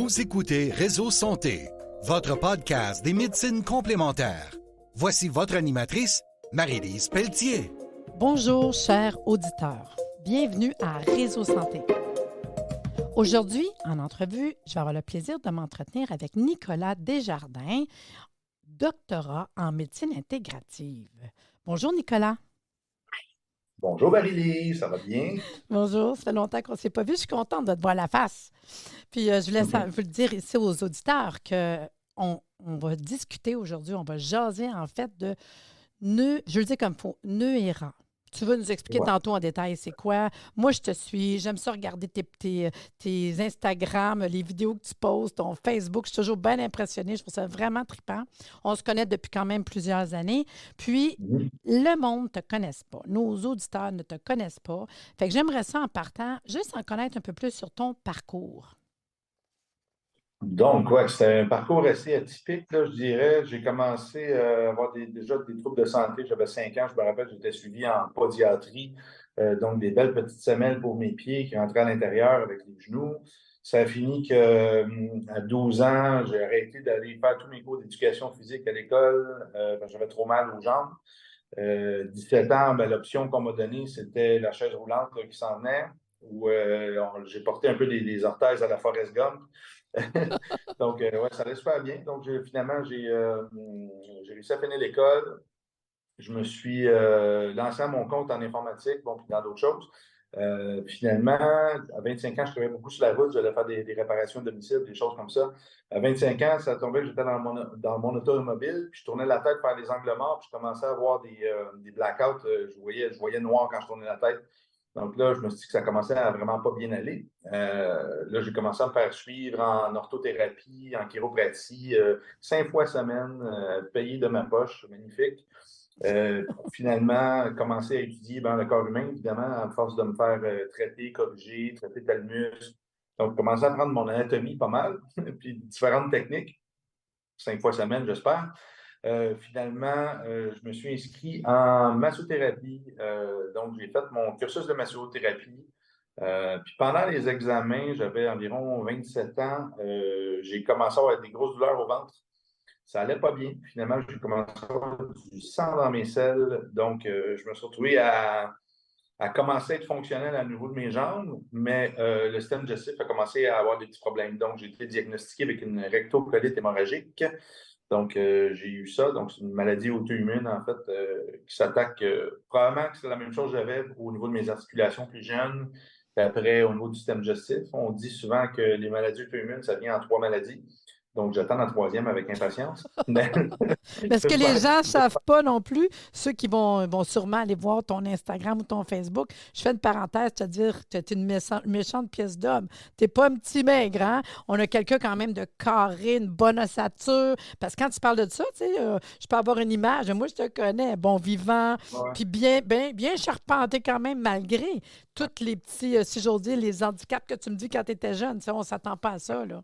Vous écoutez Réseau Santé, votre podcast des médecines complémentaires. Voici votre animatrice, Marie-Lise Pelletier. Bonjour, chers auditeurs. Bienvenue à Réseau Santé. Aujourd'hui, en entrevue, je vais avoir le plaisir de m'entretenir avec Nicolas Desjardins, doctorat en médecine intégrative. Bonjour, Nicolas. Bonjour Marie-Lise, ça va bien? Bonjour, ça fait longtemps qu'on ne s'est pas vu. Je suis contente de te voir la face. Puis, je voulais vous le dire ici aux auditeurs qu'on va discuter aujourd'hui, on va jaser en fait de nœuds, je le dis comme il faut, nœuds errants. Tu vas nous expliquer tantôt en détail c'est quoi. Moi, je te suis. J'aime ça regarder tes Instagram, les vidéos que tu postes, ton Facebook. Je suis toujours bien impressionnée. Je trouve ça vraiment trippant. On se connaît depuis quand même plusieurs années. Puis, le monde ne te connaisse pas. Nos auditeurs ne te connaissent pas. Fait que j'aimerais ça en partant, juste en connaître un peu plus sur ton parcours. Donc, c'était un parcours assez atypique, là, je dirais. J'ai commencé à avoir déjà des troubles de santé. J'avais 5 ans, je me rappelle, j'étais suivi en podiatrie. Donc, des belles petites semelles pour mes pieds qui rentraient à l'intérieur avec les genoux. Ça a fini qu'à 12 ans, j'ai arrêté d'aller faire tous mes cours d'éducation physique à l'école parce que j'avais trop mal aux jambes. 17 ans, l'option qu'on m'a donnée, c'était la chaise roulante là, qui s'en venait, où j'ai porté un peu des orthèses à la Forrest Gump. Donc, ça allait super bien. Donc, finalement, j'ai réussi à finir l'école. Je me suis lancé à mon compte en informatique, puis dans d'autres choses. Finalement, à 25 ans, je travaillais beaucoup sur la route. J'allais faire des réparations de domicile, des choses comme ça. À 25 ans, ça tombait que j'étais dans mon automobile, puis je tournais la tête vers les angles morts, puis je commençais à avoir des blackouts. Je voyais noir quand je tournais la tête. Donc là, je me suis dit que ça commençait à vraiment pas bien aller. Là, j'ai commencé à me faire suivre en orthothérapie, en chiropratie, 5 fois semaine, payé de ma poche, magnifique. Finalement, commencer à étudier le corps humain, évidemment, à force de me faire traiter, corriger, traiter tel muscle. Donc, commencer à prendre mon anatomie pas mal, puis différentes techniques, 5 fois semaine, j'espère. Finalement, je me suis inscrit en massothérapie. Donc, j'ai fait mon cursus de massothérapie. Puis pendant les examens, j'avais environ 27 ans. J'ai commencé à avoir des grosses douleurs au ventre. Ça allait pas bien. Finalement, j'ai commencé à avoir du sang dans mes selles. Donc, je me suis retrouvé à commencer à être fonctionnel à nouveau de mes jambes, mais le système digestif a commencé à avoir des petits problèmes. Donc, j'ai été diagnostiqué avec une rectocolite hémorragique. Donc, j'ai eu ça. Donc, c'est une maladie auto-immune, en fait, qui s'attaque. Probablement que c'est la même chose que j'avais au niveau de mes articulations plus jeunes. Puis après, au niveau du système digestif, on dit souvent que les maladies auto-immunes, ça vient en 3 maladies. Donc, j'attends la 3e avec impatience. Mais ce que les gens ne savent pas non plus, ceux qui vont sûrement aller voir ton Instagram ou ton Facebook, je fais une parenthèse, c'est-à-dire que tu es une méchante pièce d'homme. Tu n'es pas un petit maigre, hein? On a quelqu'un quand même de carré, une bonne ossature. Parce que quand tu parles de ça, tu sais, je peux avoir une image. Moi, je te connais, bon vivant, puis bien charpenté quand même, malgré tous les petits, si j'ose dire, les handicaps que tu me dis quand tu étais jeune. On ne s'attend pas à ça, là.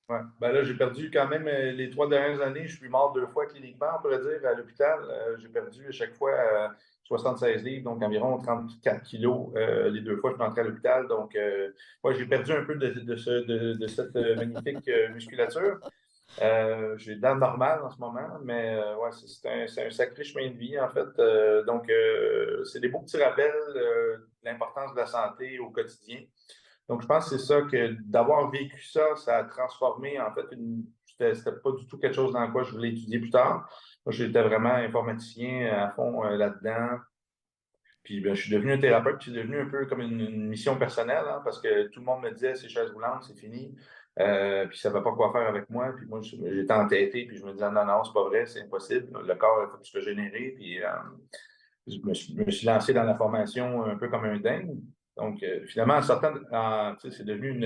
Ouais. Là, j'ai perdu quand même les 3 dernières années. Je suis mort 2 fois cliniquement, on pourrait dire, à l'hôpital. J'ai perdu à chaque fois 76 livres, donc environ 34 kilos les 2 fois que je suis rentré à l'hôpital. Donc, j'ai perdu un peu de cette magnifique musculature. J'ai dents normales en ce moment, mais c'est un sacré chemin de vie, en fait. Donc, c'est des beaux petits rappels de l'importance de la santé au quotidien. Donc, je pense que c'est ça, que d'avoir vécu ça, ça a transformé, en fait, c'était pas du tout quelque chose dans quoi je voulais étudier plus tard. Moi, j'étais vraiment informaticien à fond là-dedans. Puis, je suis devenu un thérapeute, puis c'est devenu un peu comme une mission personnelle, hein, parce que tout le monde me disait, c'est chaise roulante, c'est fini. Puis, ça ne savait pas quoi faire avec moi. Puis, moi, j'étais entêté, puis je me disais, non, non, c'est pas vrai, c'est impossible. Le corps, il faut que tu le générer. Puis, je me suis lancé dans la formation un peu comme un dingue. Donc, finalement, en sortant, c'est devenu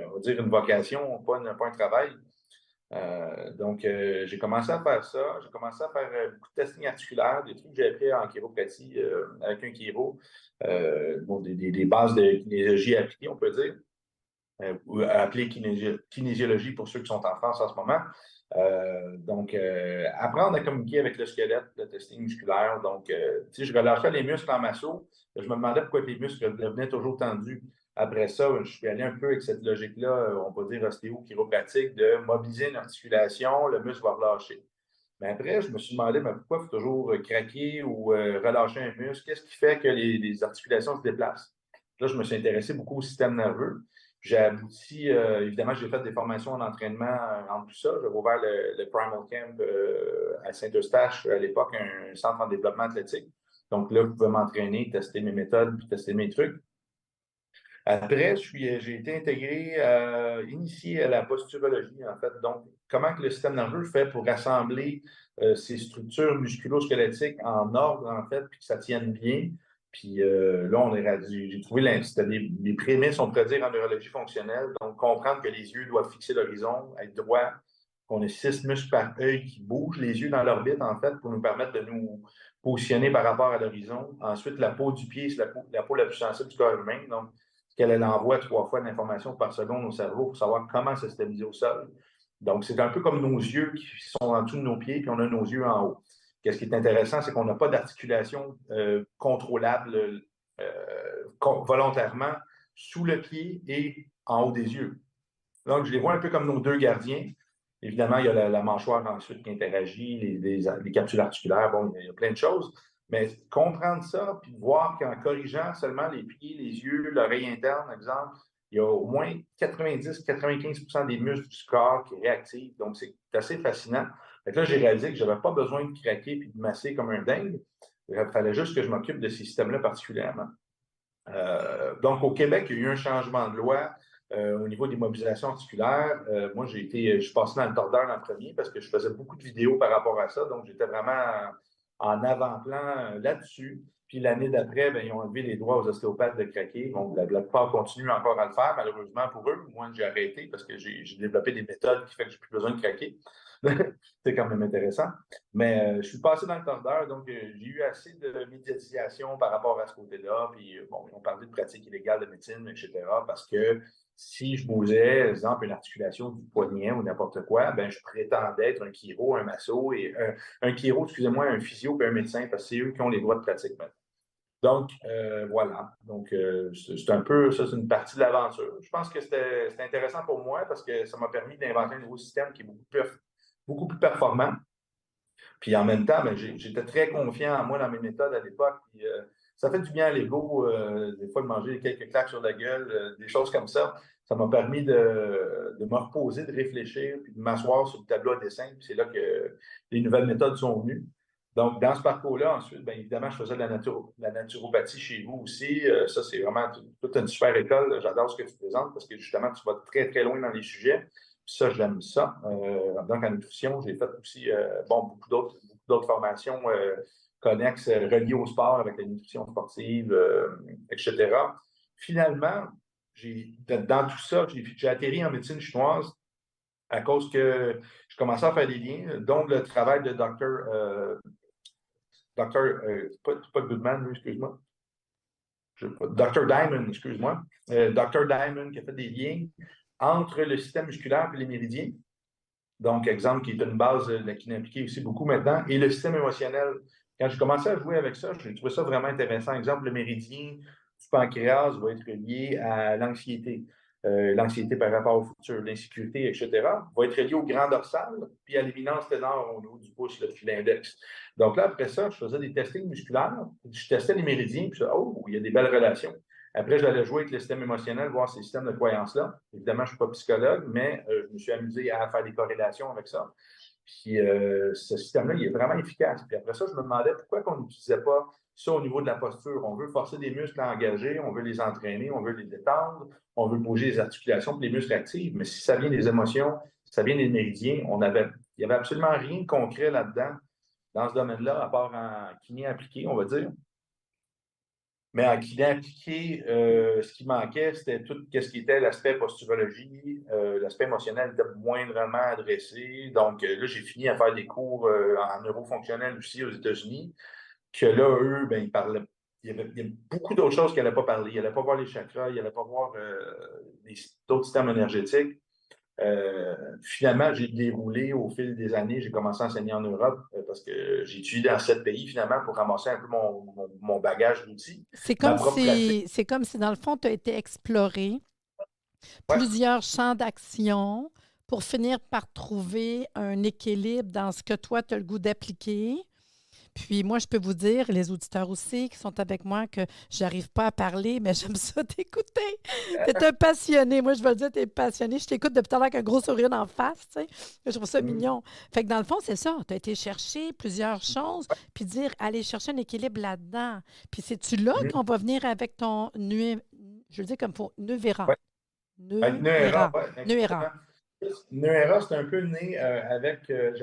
on va dire une vocation, pas un travail. Donc, j'ai commencé à faire ça. J'ai commencé à faire beaucoup de testing articulaire, des trucs que j'ai appris en chiropratie avec un chiro, des bases de kinésiologie appliquée, on peut dire, ou appelée kinésiologie pour ceux qui sont en France en ce moment. Donc, apprendre à communiquer avec le squelette, le testing musculaire. Donc, je relâchais les muscles en masso. Je me demandais pourquoi les muscles devenaient toujours tendus. Après ça, je suis allé un peu avec cette logique-là, on peut dire ostéo-chiropratique, de mobiliser une articulation, le muscle va relâcher. Mais après, je me suis demandé pourquoi il faut toujours craquer ou relâcher un muscle? Qu'est-ce qui fait que les articulations se déplacent? Là, je me suis intéressé beaucoup au système nerveux. J'ai abouti, évidemment, j'ai fait des formations en entraînement en tout ça. J'avais ouvert le Primal Camp à Saint-Eustache à l'époque, un centre en développement athlétique. Donc là, je pouvais m'entraîner, tester mes méthodes, puis tester mes trucs. Après, j'ai été intégré, initié à la posturologie, en fait. Donc, comment que le système nerveux fait pour rassembler ces structures musculo-squelettiques en ordre, en fait, puis que ça tienne bien. Puis là, j'ai trouvé c'était des prémices, on pourrait dire, en neurologie fonctionnelle. Donc, comprendre que les yeux doivent fixer l'horizon, être droits, qu'on a 6 muscles par œil qui bougent, les yeux dans l'orbite, en fait, pour nous permettre de nous positionner par rapport à l'horizon. Ensuite, la peau du pied, c'est la peau la plus sensible du corps humain. Donc, qu'elle envoie 3 fois d'informations par seconde au cerveau pour savoir comment se stabiliser au sol. Donc, c'est un peu comme nos yeux qui sont en dessous de nos pieds, puis on a nos yeux en haut. Qu'est-ce qui est intéressant, c'est qu'on n'a pas d'articulation contrôlable volontairement sous le pied et en haut des yeux. Donc, je les vois un peu comme nos deux gardiens. Évidemment, il y a la mâchoire ensuite qui interagit, les capsules articulaires, bon, il y a plein de choses. Mais comprendre ça, puis voir qu'en corrigeant seulement les pieds, les yeux, l'oreille interne, exemple, il y a au moins 90-95% des muscles du corps qui réactivent. Donc, c'est assez fascinant. Fait que là, j'ai réalisé que je n'avais pas besoin de craquer et de masser comme un dingue. Il fallait juste que je m'occupe de ces systèmes-là particulièrement. Donc, au Québec, il y a eu un changement de loi au niveau des mobilisations articulaires. Moi, je suis passé dans le tordeur en premier parce que je faisais beaucoup de vidéos par rapport à ça. Donc, j'étais vraiment en avant-plan là-dessus. Puis l'année d'après, ils ont enlevé les droits aux ostéopathes de craquer. Donc, la plupart continuent encore à le faire, malheureusement pour eux. Moi, j'ai arrêté parce que j'ai développé des méthodes qui font que je n'ai plus besoin de craquer. C'est quand même intéressant. Mais je suis passé dans le tordeur, donc j'ai eu assez de médiatisation par rapport à ce côté-là. Puis, bon, ils ont parlé de pratiques illégales de médecine, etc. Parce que si je bousais, par exemple, une articulation du poignet ou n'importe quoi, je prétendais être un chiro, un masso, et un chiro, excusez-moi, un physio et un médecin, parce que c'est eux qui ont les droits de pratique maintenant. Donc, voilà. Donc, c'est un peu, ça, c'est une partie de l'aventure. Je pense que c'était intéressant pour moi parce que ça m'a permis d'inventer un nouveau système qui est beaucoup plus performant. Puis en même temps, j'étais très confiant en moi dans mes méthodes à l'époque. Puis, ça fait du bien à l'ego, des fois, de manger quelques claques sur la gueule, des choses comme ça. Ça m'a permis de me reposer, de réfléchir, puis de m'asseoir sur le tableau à dessin. Puis c'est là que les nouvelles méthodes sont venues. Donc, dans ce parcours-là, ensuite, bien évidemment, je faisais de la naturopathie chez vous aussi. Ça, c'est vraiment toute une super école. J'adore ce que tu présentes parce que justement, tu vas très, très loin dans les sujets. Puis ça, j'aime ça. Donc, en nutrition, j'ai fait aussi beaucoup d'autres formations connexes reliées au sport avec la nutrition sportive, etc. Finalement, dans tout ça, j'ai atterri en médecine chinoise à cause que je commençais à faire des liens, dont le travail de pas Goodman, lui, excuse-moi. Dr. Diamond, excuse-moi. Dr. Diamond qui a fait des liens entre le système musculaire et les méridiens. Donc, exemple, qui est une base qui est appliquée aussi beaucoup maintenant, et le système émotionnel. Quand j'ai commencé à jouer avec ça, j'ai trouvé ça vraiment intéressant. Exemple, le méridien du pancréas va être lié à l'anxiété. L'anxiété par rapport au futur, l'insécurité, etc., va être lié au grand dorsal, puis à l'éminence ténor au niveau du pouce, puis l'index. Donc là, après ça, je faisais des testings musculaires, je testais les méridiens, puis il y a des belles relations. Après, j'allais jouer avec le système émotionnel, voir ces systèmes de croyances-là. Évidemment, je ne suis pas psychologue, mais je me suis amusé à faire des corrélations avec ça. Puis ce système-là, il est vraiment efficace. Puis après ça, je me demandais pourquoi on n'utilisait pas ça au niveau de la posture. On veut forcer des muscles à engager, on veut les entraîner, on veut les détendre, on veut bouger les articulations pour les muscles actifs. Mais si ça vient des émotions, si ça vient des méridiens, il n'y avait absolument rien de concret là-dedans, dans ce domaine-là, à part en kiné appliqué, on va dire. Mais en kiné appliqué, ce qui manquait, c'était tout ce qui était l'aspect posturologie. L'aspect émotionnel était moindrement adressé. Donc là, j'ai fini à faire des cours en neurofonctionnel aussi aux États-Unis, que là, eux, ils parlaient. Il y avait beaucoup d'autres choses qu'ils n'allaient pas parler. Ils n'allaient pas voir les chakras, ils n'allaient pas voir d'autres systèmes énergétiques. Finalement, j'ai déroulé au fil des années. J'ai commencé à enseigner en Europe parce que j'ai étudié dans 7 pays finalement pour ramasser un peu mon bagage d'outils. Ma propre pratique. C'est comme si, dans le fond, tu as été exploré Ouais. plusieurs champs d'action pour finir par trouver un équilibre dans ce que toi, tu as le goût d'appliquer. Puis moi, je peux vous dire, les auditeurs aussi qui sont avec moi, que j'arrive pas à parler, mais j'aime ça t'écouter. Tu es un passionné. Moi, je veux le dire, tu es passionné. Je t'écoute depuis tout à l'heure avec un gros sourire en face, tu sais. Je trouve ça mignon. Fait que dans le fond, c'est ça. Tu as été chercher plusieurs choses, puis dire, aller chercher un équilibre là-dedans. Puis c'est-tu là Mhm. qu'on va venir avec ton je veux dire comme faut, Nuvéra. Ouais. Avec Neuera, Nuera. ouais, Nuera. exactement. Neuera, c'est un peu né avec.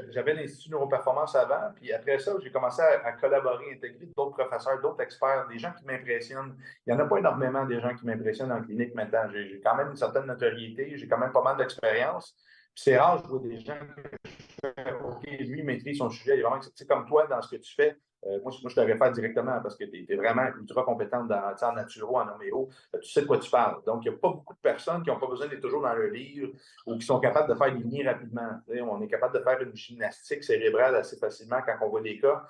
J'avais l'Institut Neuroperformance avant, puis après ça, j'ai commencé à collaborer, intégrer d'autres professeurs, d'autres experts, des gens qui m'impressionnent. Il n'y en a pas énormément des gens qui m'impressionnent en clinique maintenant. J'ai quand même une certaine notoriété, j'ai quand même pas mal d'expérience. Puis c'est rare, je vois des gens OK, lui, il maîtrise son sujet. Il est vraiment, comme toi, dans ce que tu fais. Moi, je te réfère directement parce que tu es vraiment ultra compétente en naturo, en homéo. Tu sais de quoi tu parles. Donc, il n'y a pas beaucoup de personnes qui n'ont pas besoin d'être toujours dans leur livre ou qui sont capables de faire des liens rapidement. On est capable de faire une gymnastique cérébrale assez facilement quand on voit des cas.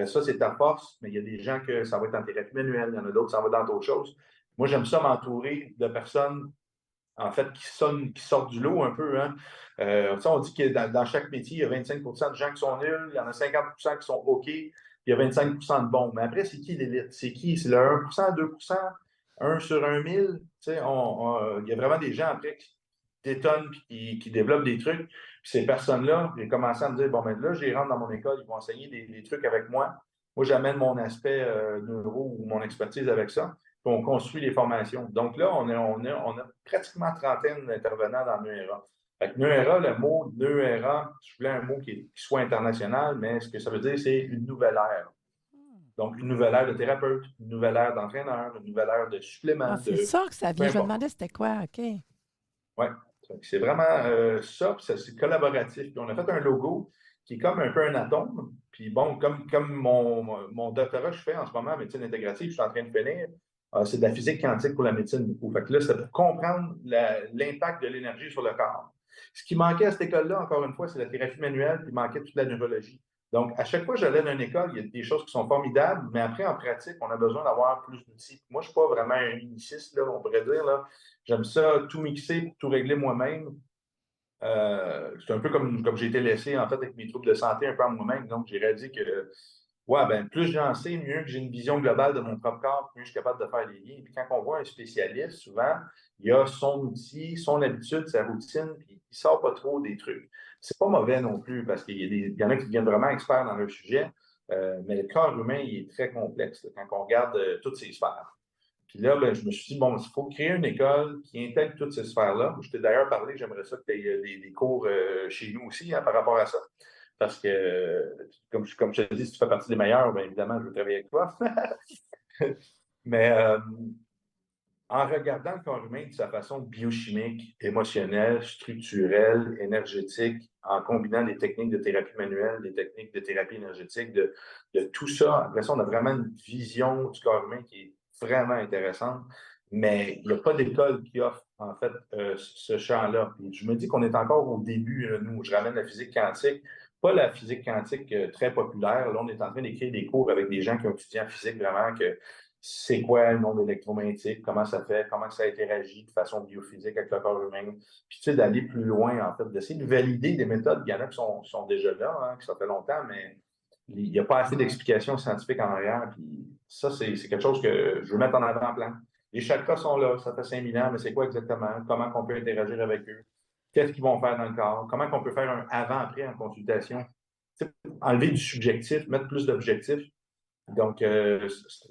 Ça, c'est ta force, mais il y a des gens que ça va être en thérapie manuelle. Il y en a d'autres, ça va dans d'autres choses. Moi, j'aime ça m'entourer de personnes en fait, qui sortent du lot un peu. Hein. On dit que dans chaque métier, il y a 25 de gens qui sont nuls, il y en a 50 qui sont OK, puis il y a 25 de bons. Mais après, c'est qui l'élite? C'est qui? C'est le 1 2 1 sur 1 000? Il y a vraiment des gens après qui détonnent et qui développent des trucs. Puis ces personnes-là, j'ai commencé à me dire, bon, ben là, j'y rentre dans mon école, ils vont enseigner des trucs avec moi. Moi, j'amène mon aspect neuro ou mon expertise avec ça. Puis on construit les formations. Donc là, on a pratiquement trentaine d'intervenants dans Neuera. Fait que Neuera, le mot Neuera, je voulais un mot qui soit international, mais ce que ça veut dire, c'est une nouvelle ère. Donc, une nouvelle ère de thérapeute, une nouvelle ère d'entraîneur, une nouvelle ère de supplément, Ah, c'est ça que ça peu vient. Je me importe. demandais c'était quoi. OK. Oui, c'est vraiment ça, puis c'est collaboratif. Puis on a fait un logo qui est comme un peu un atome. Puis bon, comme mon doctorat que je fais en ce moment en médecine intégrative, je suis en train de finir, c'est de la physique quantique pour la médecine beaucoup. Fait que là, c'est pour comprendre l'impact de l'énergie sur le corps. Ce qui manquait à cette école-là, encore une fois, c'est la thérapie manuelle, puis il manquait toute la neurologie. Donc, à chaque fois que j'allais dans une école, il y a des choses qui sont formidables, mais après, en pratique, on a besoin d'avoir plus d'outils. Moi, je ne suis pas vraiment un uniciste, là, on pourrait dire. Là. J'aime ça, tout mixer pour tout régler moi-même. C'est un peu comme j'ai été laissé, en fait, avec mes troubles de santé un peu à moi-même. Donc, j'ai réalisé que, ouais, ben, plus j'en sais, mieux que j'ai une vision globale de mon propre corps, plus je suis capable de faire les liens. Puis quand on voit un spécialiste, souvent, il a son outil, son habitude, sa routine, puis il ne sort pas trop des trucs. C'est pas mauvais non plus, parce qu'il y en a qui deviennent vraiment experts dans leur sujet, mais le corps humain, il est très complexe là, quand on regarde toutes ces sphères. Puis là, ben, je me suis dit, bon, il faut créer une école qui intègre toutes ces sphères-là. Je t'ai d'ailleurs parlé, j'aimerais ça que tu aies des cours chez nous aussi hein, par rapport à ça. Parce que, comme je te dis, si tu fais partie des meilleurs, bien évidemment, je veux travailler avec toi. Mais en regardant le corps humain de sa façon biochimique, émotionnelle, structurelle, énergétique, en combinant des techniques de thérapie manuelle, des techniques de thérapie énergétique, de tout ça, après ça, on a vraiment une vision du corps humain qui est vraiment intéressante, mais il n'y a pas d'école qui offre, en fait, ce champ-là. Puis je me dis qu'on est encore au début, nous, je ramène la physique quantique, pas la physique quantique très populaire. Là, on est en train d'écrire des cours avec des gens qui ont étudié en physique vraiment que c'est quoi le monde électromagnétique, comment ça fait, comment ça interagit de façon biophysique avec le corps humain. Puis, tu sais, d'aller plus loin, en fait, d'essayer de valider des méthodes. Il y en a qui sont déjà là, hein, qui ça fait longtemps, mais il n'y a pas assez d'explications scientifiques en arrière. Puis ça, c'est quelque chose que je veux mettre en avant-plan. Les chakras sont là, ça fait 5000 ans, mais c'est quoi exactement? Comment on peut interagir avec eux? Qu'est-ce qu'ils vont faire dans le corps? Comment on peut faire un avant-après en consultation? Tu sais, enlever du subjectif, mettre plus d'objectifs. Donc, c'est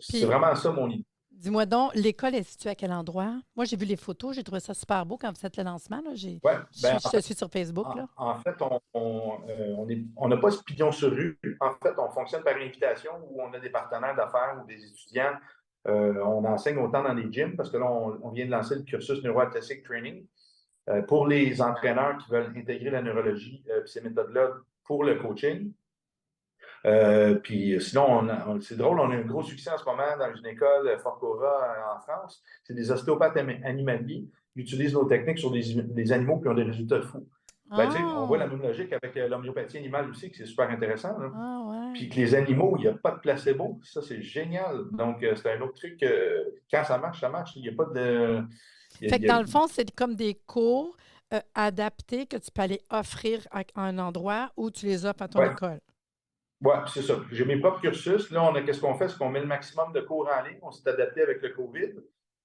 Puis, vraiment ça mon idée. dis-moi donc, l'école est située à quel endroit? Moi, j'ai vu les photos, j'ai trouvé ça super beau quand vous faites le lancement. Là. Ouais, ben, Je te suis sur Facebook. Là. en fait, on n'a pas ce pignon sur rue. En fait, on fonctionne par invitation où on a des partenaires d'affaires ou des étudiants. On enseigne autant dans les gyms parce que là, on vient de lancer le cursus Neuroathletic Training pour les entraîneurs qui veulent intégrer la neurologie et ces méthodes-là pour le coaching. Puis sinon, c'est drôle, on a un gros succès en ce moment dans une école, Fort Cora, en France. C'est des ostéopathes animaliers qui utilisent nos techniques sur des animaux qui ont des résultats fous. Ben, tu sais, on voit la Ah, même logique avec l'homéopathie animale aussi, que c'est super intéressant, là. ah ouais. Puis que les animaux, il n'y a pas de placebo. Ça, c'est génial. Donc, c'est un autre truc que quand ça marche, ça marche. Il n'y a pas de. Fait que dans le fond, c'est comme des cours adaptés que tu peux aller offrir à un endroit où tu les offres à ton Ouais, école. ouais, c'est ça. J'ai mes propres cursus. Là, qu'est-ce qu'on fait? C'est qu'on met le maximum de cours en ligne. On s'est adapté avec le COVID.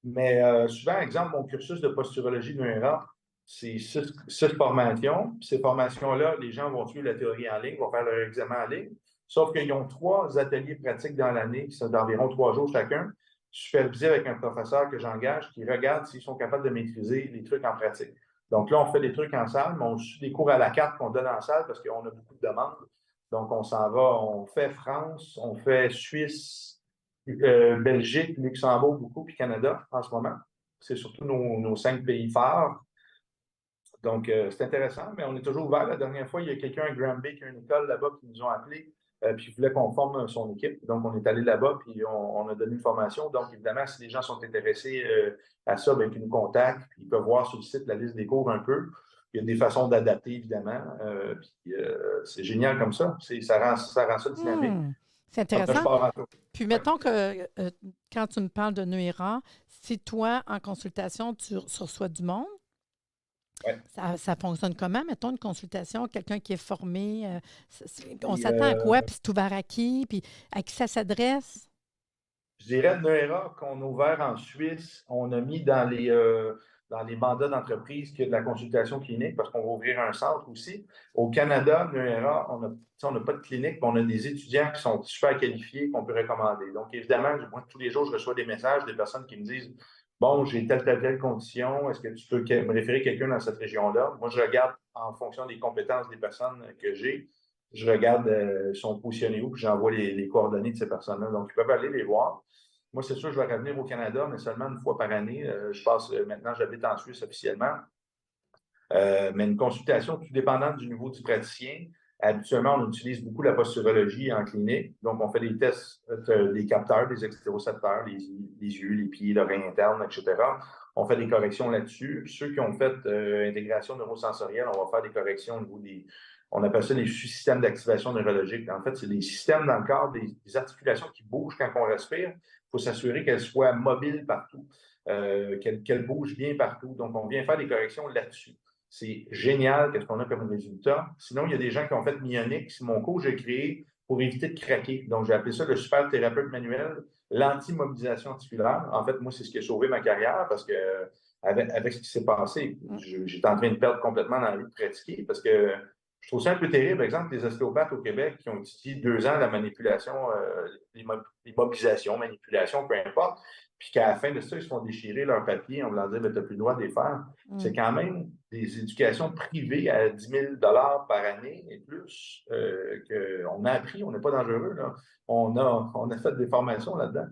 Mais souvent, exemple, mon cursus de posturologie de l'UNRA, c'est six formations. Puis ces formations-là, les gens vont suivre la théorie en ligne, vont faire leur examen en ligne. Sauf qu'ils ont 3 ateliers pratiques dans l'année, qui sont d'environ 3 jours chacun, supervisés avec un professeur que j'engage qui regarde s'ils sont capables de maîtriser les trucs en pratique. Donc là, on fait des trucs en salle, mais on suit des cours à la carte qu'on donne en salle parce qu'on a beaucoup de demandes. Donc, on s'en va, on fait France, on fait Suisse, Belgique, Luxembourg beaucoup, puis Canada en ce moment. C'est surtout nos 5 pays phares. Donc, c'est intéressant, mais on est toujours ouvert. La dernière fois, il y a quelqu'un à Granby qui a une école là-bas qui nous ont appelés, puis il voulait qu'on forme son équipe. Donc, on est allé là-bas, puis on a donné une formation. Donc, évidemment, si les gens sont intéressés à ça, bien, ils nous contactent, puis ils peuvent voir sur le site la liste des cours un peu. Il y a des façons d'adapter, évidemment. Puis, c'est génial comme ça. Ça rend ça dynamique. C'est Comme un intéressant. sport en tout. Puis Ouais. mettons que quand tu me parles de Nuira, si toi, en consultation, tu reçois du monde, Ouais. ça fonctionne comment? Mettons une consultation, quelqu'un qui est formé, on Puis, s'attend à quoi? Puis c'est ouvert à qui? Puis à qui ça s'adresse? je dirais, Noera, qu'on a ouvert en Suisse, on a mis dans les mandats d'entreprise qu'il y a de la consultation clinique parce qu'on va ouvrir un centre aussi. Au Canada, Noera, on n'a pas de clinique, mais on a des étudiants qui sont super qualifiés qu'on peut recommander. Donc, évidemment, moi, tous les jours, je reçois des messages des personnes qui me disent bon, j'ai telle condition, est-ce que tu peux me référer quelqu'un dans cette région-là? Moi, je regarde en fonction des compétences des personnes que j'ai. Je regarde sont positionnés où, puis j'envoie les coordonnées de ces personnes-là. Donc, ils peuvent aller les voir. Moi, c'est sûr, je vais revenir au Canada, mais seulement une fois par année. Maintenant, j'habite en Suisse officiellement. Mais une consultation, tout dépendant du niveau du praticien. Habituellement, on utilise beaucoup la posturologie en clinique. Donc, on fait des tests des capteurs, des extérocepteurs, les yeux, les pieds, l'oreille interne, etc. On fait des corrections là-dessus. Ceux qui ont fait intégration neurosensorielle, on va faire des corrections au niveau on appelle ça les systèmes d'activation neurologique. En fait, c'est des systèmes dans le corps, des articulations qui bougent quand on respire. Il faut s'assurer qu'elles soient mobiles partout, qu'elles bougent bien partout. Donc, on vient faire des corrections là-dessus. C'est génial qu'est-ce qu'on a comme résultat. Sinon, il y a des gens qui ont fait Myonic. C'est mon cours que j'ai créé pour éviter de craquer. Donc, j'ai appelé ça le super thérapeute manuel, l'antimobilisation articulaire. En fait, moi, c'est ce qui a sauvé ma carrière parce que avec ce qui s'est passé, j'étais en train de perdre complètement dans la vie de pratiquer parce que je trouve ça un peu terrible. Par exemple, les ostéopathes au Québec qui ont étudié 2 ans la manipulation, l'immobilisation, manipulation, peu importe, puis qu'à la fin de ça, ils se font déchirer leur papier en voulant dire tu n'as plus le droit de les faire. C'est quand même des éducations privées à 10 000 par année et plus qu'on a appris. On n'est pas dangereux, là. On a fait des formations là-dedans.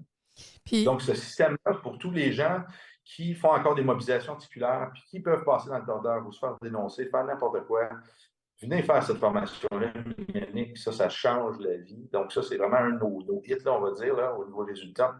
Puis, Donc, ce système-là, pour tous les gens qui font encore des mobilisations articulaires, puis qui peuvent passer dans le tordeur ou se faire dénoncer, faire n'importe quoi, venez faire cette formation-là, Yannick, ça change la vie. Donc, ça, c'est vraiment un de nos hits, là, on va dire, là, au niveau résultat.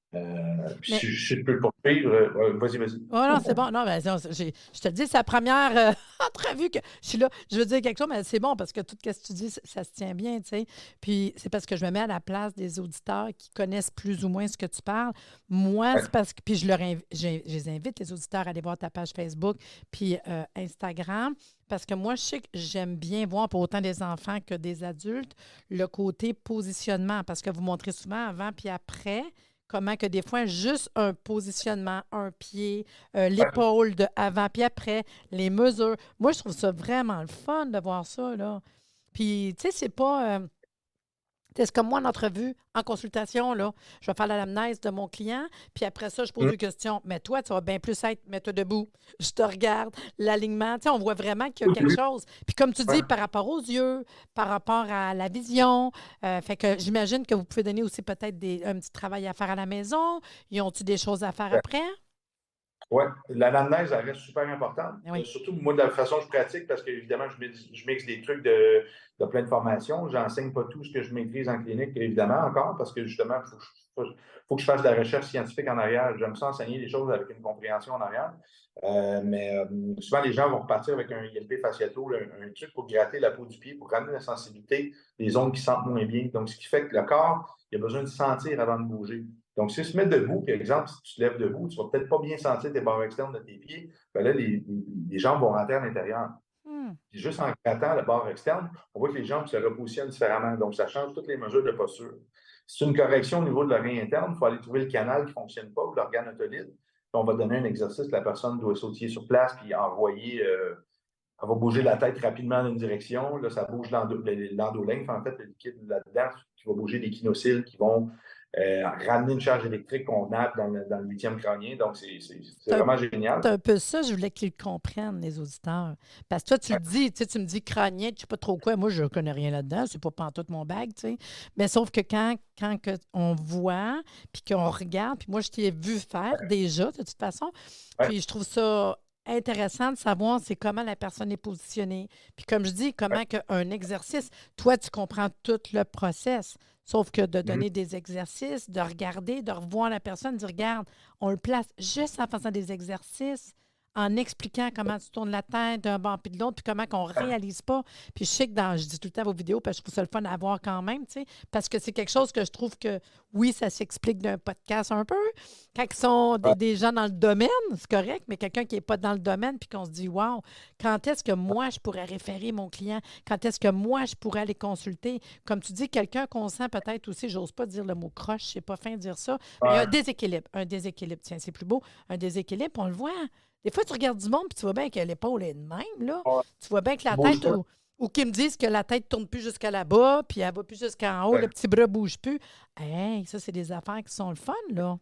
Puis mais si je peux le poursuivre, vas-y. oh non, c'est bon. Non, ben, je te le dis, c'est la première entrevue que je suis là. Je veux dire quelque chose, mais c'est bon parce que tout ce que tu dis, ça se tient bien, tu sais. Puis c'est parce que je me mets à la place des auditeurs qui connaissent plus ou moins ce que tu parles. Moi, Ouais. c'est parce que. Puis je les invite, les auditeurs, à aller voir ta page Facebook puis Instagram. Parce que moi, je sais que j'aime bien voir, pour autant des enfants que des adultes, le côté positionnement. Parce que vous montrez souvent avant puis après. Comment que des fois, juste un positionnement, un pied, l'épaule de avant puis après, les mesures. Moi, je trouve ça vraiment le fun de voir ça, là. Puis, tu sais, c'est pas... c'est comme moi en entrevue, en consultation, là. Je vais faire l'anamnèse de mon client, puis après ça, je pose Mm. des questions. Mais toi, tu vas bien plus être, mets-toi debout. Je te regarde, l'alignement. Tu sais, on voit vraiment qu'il y a Au quelque début, chose. Puis comme tu ouais. dis, par rapport aux yeux, par rapport à la vision, fait que j'imagine que vous pouvez donner aussi peut-être un petit travail à faire à la maison. Ils ont-tu des choses à faire après? Oui, l'anamnèse, elle reste super importante. Oui. Surtout, moi, de la façon dont je pratique, parce qu'évidemment, je mixe des trucs de plein de formations. Je n'enseigne pas tout ce que je maîtrise en clinique, évidemment, encore, parce que justement, faut que je fasse de la recherche scientifique en arrière. J'aime ça enseigner les choses avec une compréhension en arrière. Mais souvent, les gens vont repartir avec un ILP fasciato, un truc pour gratter la peau du pied, pour ramener la sensibilité des zones qui sentent moins bien. Donc, ce qui fait que le corps, il a besoin de sentir avant de bouger. Donc, si tu te mets debout, par exemple, si tu te lèves debout, tu ne vas peut-être pas bien sentir tes barres externes de tes pieds. Ben là, les jambes vont rentrer à l'intérieur. Puis juste en grattant la barre externe, on voit que les jambes se repositionnent différemment. Donc, ça change toutes les mesures de posture. Si c'est une correction au niveau de l'oreille interne, il faut aller trouver le canal qui ne fonctionne pas ou l'organe otolite. Puis on va donner un exercice, la personne doit sautiller sur place puis envoyer, elle va bouger la tête rapidement dans une direction. Là, ça bouge l'endolymphe, en fait, le liquide là-dedans, qui va bouger les kinocils qui vont ramener une charge électrique qu'on a dans le huitième crânien. Donc, c'est vraiment génial. C'est un peu ça, je voulais qu'ils le comprennent, les auditeurs. Parce que toi, tu le dis, tu me dis crânien, je ne sais pas trop quoi. Moi, je ne connais rien là-dedans. C'est pas pantoute mon bag, tu sais. Mais sauf que quand on voit, puis qu'on regarde, puis moi, je t'ai vu faire déjà, de toute façon. Puis je trouve ça intéressant de savoir c'est comment la personne est positionnée. Puis comme je dis, comment un exercice, toi, tu comprends tout le process. Sauf que de donner des exercices, de regarder, de revoir la personne, de dire, regarde, on le place juste en faisant des exercices, en expliquant comment tu tournes la tête d'un bord puis de l'autre, puis comment qu'on ne réalise pas. Puis je sais que je dis tout le temps vos vidéos, parce que je trouve ça le fun à voir quand même, tu sais, parce que c'est quelque chose que je trouve que, oui, ça s'explique d'un podcast un peu. Quand ils sont des gens dans le domaine, c'est correct, mais quelqu'un qui n'est pas dans le domaine, puis qu'on se dit, wow, quand est-ce que moi, je pourrais référer mon client? Quand est-ce que moi, je pourrais aller consulter? Comme tu dis, quelqu'un qu'on sent peut-être aussi, j'ose pas dire le mot croche, c'est pas fin de dire ça, mais il y a un déséquilibre. Un déséquilibre, tiens, c'est plus beau. Un déséquilibre, on le voit. Des fois, tu regardes du monde puis tu vois bien que l'épaule est de même, là. Tu vois bien que la tête, ou qu'ils me disent que la tête ne tourne plus jusqu'à là-bas, puis elle ne va plus jusqu'en haut, le petit bras ne bouge plus. Hey, ça, c'est des affaires qui sont le fun, là.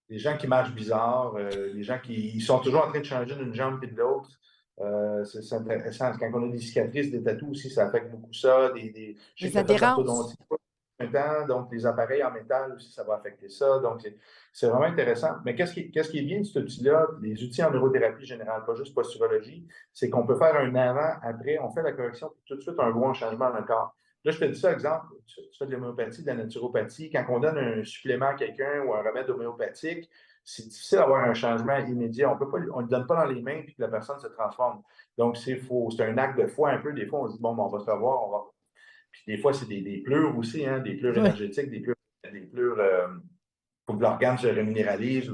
Les gens qui marchent bizarre, les gens qui sont toujours en train de changer d'une jambe puis de l'autre. C'est intéressant. Quand on a des cicatrices, des tatous aussi, ça affecte beaucoup ça. Je sais Les que tu as fait adhérences. temps, donc les appareils en métal aussi, ça va affecter ça. Donc, c'est vraiment intéressant. Mais qu'est-ce qui est bien de cet outil-là, les outils en neurothérapie générale, pas juste posturologie, c'est qu'on peut faire un avant, après, on fait la correction, puis tout de suite, un bon changement dans le corps. Là, je te dis ça, exemple, tu fais de l'homéopathie, de la naturopathie. Quand on donne un supplément à quelqu'un ou un remède homéopathique, c'est difficile d'avoir un changement immédiat. On ne le donne pas dans les mains puis que la personne se transforme. Donc, c'est un acte de foi un peu. Des fois, on se dit, bon, on va se revoir, Puis des fois, c'est des pleurs aussi, hein, des pleurs énergétiques, des pleurs pour que l'organe se reminéralise.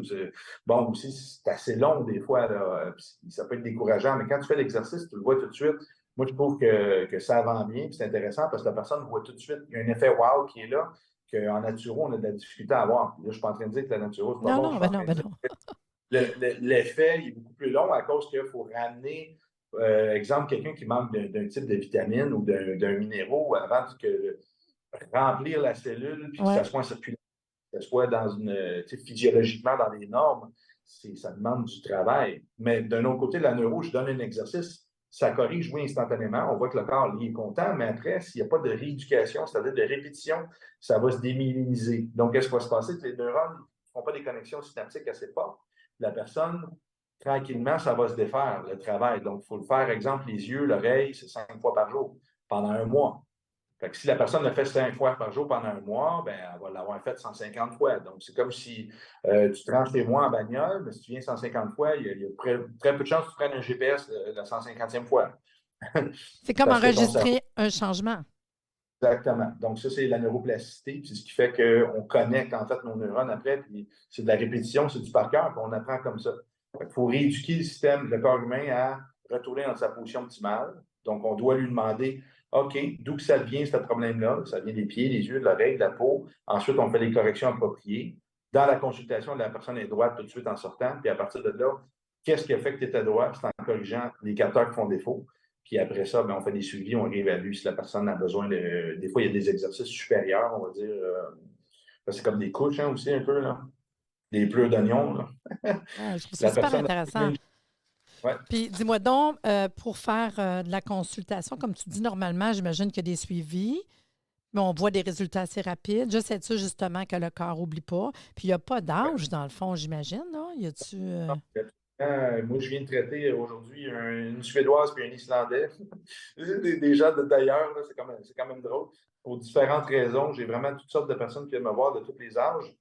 Bon, aussi, c'est assez long des fois, là, ça peut être décourageant, mais quand tu fais l'exercice, tu le vois tout de suite. Moi, je trouve que ça va bien, puis c'est intéressant parce que la personne voit tout de suite, il y a un effet wow qui est là, qu'en naturo, on a de la difficulté à avoir. Là, je ne suis pas en train de dire que la naturo, c'est pas bon. Non. L'effet est beaucoup plus long à cause qu'il faut ramener, exemple, quelqu'un qui manque d'un type de vitamine ou d'un minéraux avant que remplir la cellule, puis que ça soit en circulation, que ce soit physiologiquement dans les normes, ça demande du travail. Mais d'un autre côté, la neuro, je donne un exercice, ça corrige, oui, instantanément. On voit que le corps, lui, est content, mais après, s'il n'y a pas de rééducation, c'est-à-dire de répétition, ça va se démyéliniser. Donc, qu'est-ce qui va se passer? Que les neurones ne font pas des connexions synaptiques assez fortes. La personne, tranquillement, ça va se défaire, le travail. Donc, il faut le faire, exemple, les yeux, l'oreille, c'est 5 fois par jour, pendant un mois. Fait que si la personne le fait 5 fois par jour pendant un mois, ben, elle va l'avoir fait 150 fois. Donc, c'est comme si tu tranches tes mois en bagnole, mais si tu viens 150 fois, il y a très peu de chances que tu prennes un GPS la 150e fois. C'est comme enregistrer un changement. Exactement. Donc, ça, c'est la neuroplasticité. Puis, ce qui fait qu'on connecte, en fait, nos neurones après. Puis, c'est de la répétition, c'est du par cœur, puis on apprend comme ça. Il faut rééduquer le système, le corps humain à retourner dans sa position optimale. Donc, on doit lui demander, OK, d'où que ça vient, ce problème-là? Ça vient des pieds, des yeux, de l'oreille, de la peau. Ensuite, on fait les corrections appropriées. Dans la consultation, la personne est droite tout de suite en sortant. Puis, à partir de là, qu'est-ce qui a fait que tu étais droit? C'est en corrigeant les capteurs qui font défaut. Puis après ça, on fait des suivis, on réévalue si la personne a besoin de. Des fois, il y a des exercices supérieurs, on va dire. C'est comme des couches aussi, un peu, là. Des pleurs d'oignon, là. Je trouve ça super intéressant. Ouais. Puis dis-moi donc, pour faire de la consultation, comme tu dis normalement, j'imagine qu'il y a des suivis. Mais on voit des résultats assez rapides. Juste être sûr, justement, que le corps n'oublie pas. Puis, il n'y a pas d'âge, dans le fond, j'imagine, là. Y a-tu... Moi, je viens de traiter aujourd'hui une Suédoise et un Islandais. Des gens d'ailleurs, là, c'est quand même drôle. Pour différentes raisons, j'ai vraiment toutes sortes de personnes qui viennent me voir de tous les âges.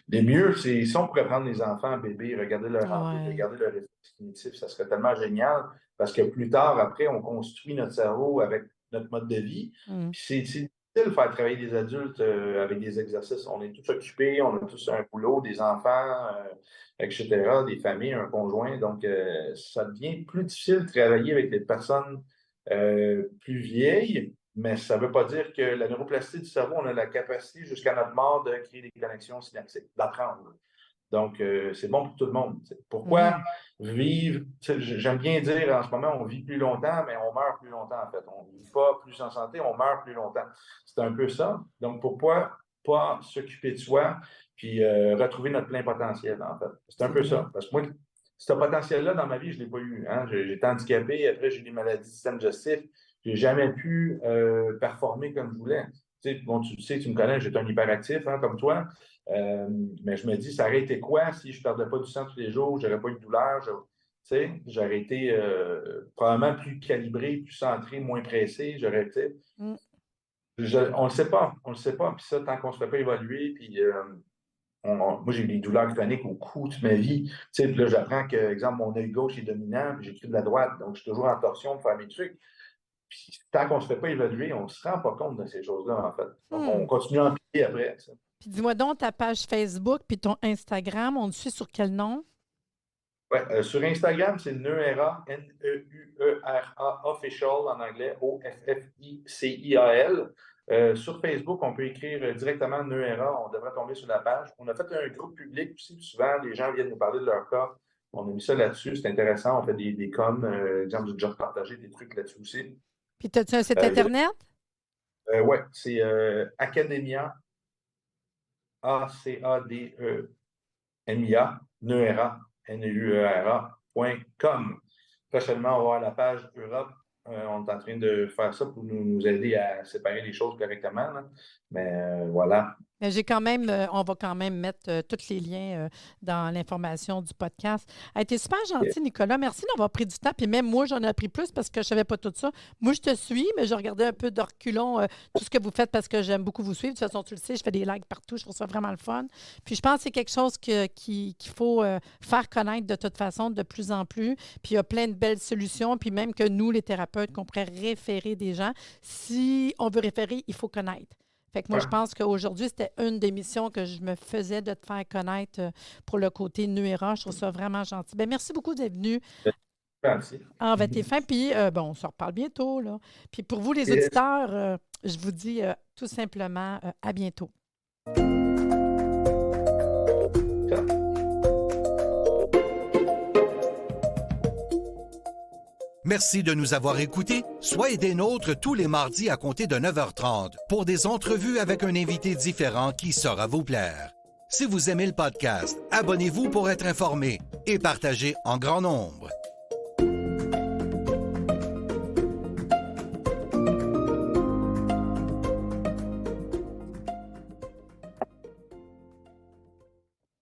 Les mieux, c'est si on pourrait prendre les enfants, bébés, regarder leur santé, Ouais. regarder leur réflexe cognitif, ça serait tellement génial parce que plus tard, après, on construit notre cerveau avec notre mode de vie. Mm. Puis c'est difficile de faire travailler des adultes avec des exercices. On est tous occupés, on a tous un boulot, des enfants, etc., des familles, un conjoint. Donc, ça devient plus difficile de travailler avec des personnes plus vieilles. Mais ça ne veut pas dire que la neuroplasticité du cerveau, on a la capacité jusqu'à notre mort de créer des connexions synaptiques, d'apprendre. Donc, c'est bon pour tout le monde. Pourquoi vivre? J'aime bien dire en ce moment, on vit plus longtemps, mais on meurt plus longtemps en fait. On ne vit pas plus en santé, on meurt plus longtemps. C'est un peu ça. Donc, pourquoi pas s'occuper de soi puis retrouver notre plein potentiel en fait? C'est un peu ça. Parce que moi, ce potentiel-là, dans ma vie, je ne l'ai pas eu. Hein? J'étais handicapé, après j'ai eu des maladies du système digestif. Je n'ai jamais pu performer comme je voulais. Bon, tu sais, tu me connais, j'étais un hyperactif hein, comme toi. Mais je me dis, ça aurait été quoi si je ne perdais pas du sang tous les jours, je n'aurais pas eu de douleur, j'aurais été probablement plus calibré, plus centré, moins pressé, j'aurais été. On ne le sait pas, on ne le sait pas. Puis ça, tant qu'on ne se fait pas évaluer, puis moi, j'ai eu des douleurs chroniques au cou toute ma vie. Puis là, j'apprends que, exemple, mon œil gauche est dominant, puis j'écris de la droite, donc je suis toujours en torsion pour faire mes trucs. Puis tant qu'on ne se fait pas évaluer, on ne se rend pas compte de ces choses-là, en fait. Donc, on continue à empiler après. Ça. Puis dis-moi donc, ta page Facebook puis ton Instagram, on te suit sur quel nom? Oui, sur Instagram, c'est Neura, Neura Official en anglais, Official. Sur Facebook, on peut écrire directement Neura, on devrait tomber sur la page. On a fait un groupe public aussi, souvent les gens viennent nous parler de leur cas. On a mis ça là-dessus, c'est intéressant. On fait des coms, exemple, j'ai déjà partagé des trucs là-dessus aussi. Puis, as-tu un site Internet? Oui, c'est Academia, ACADEMIA, Neura, NEUERA.com. Prochainement, on va avoir la page Europe. On est en train de faire ça pour nous aider à séparer les choses correctement. Là. Mais voilà. Mais on va quand même mettre tous les liens dans l'information du podcast. Tu es super gentil, Nicolas. Merci d'avoir pris du temps. Puis même moi, j'en ai appris plus parce que je ne savais pas tout ça. Moi, je te suis, mais je regardais un peu de reculons tout ce que vous faites parce que j'aime beaucoup vous suivre. De toute façon, tu le sais, je fais des likes partout. Je trouve ça vraiment le fun. Puis je pense que c'est quelque chose qu'il faut faire connaître de toute façon de plus en plus. Puis il y a plein de belles solutions. Puis même que nous, les thérapeutes, qu'on pourrait référer des gens. Si on veut référer, il faut connaître. Fait que moi, je pense qu'aujourd'hui, c'était une des missions que je me faisais de te faire connaître pour le côté Neura. Je trouve ça vraiment gentil. Bien, merci beaucoup d'être venu. Merci. Envers tes fins. Puis, on se reparle bientôt. Là. Puis, pour vous, les auditeurs, je vous dis tout simplement à bientôt. Merci de nous avoir écoutés. Soyez des nôtres tous les mardis à compter de 9h30 pour des entrevues avec un invité différent qui saura vous plaire. Si vous aimez le podcast, abonnez-vous pour être informé et partagez en grand nombre.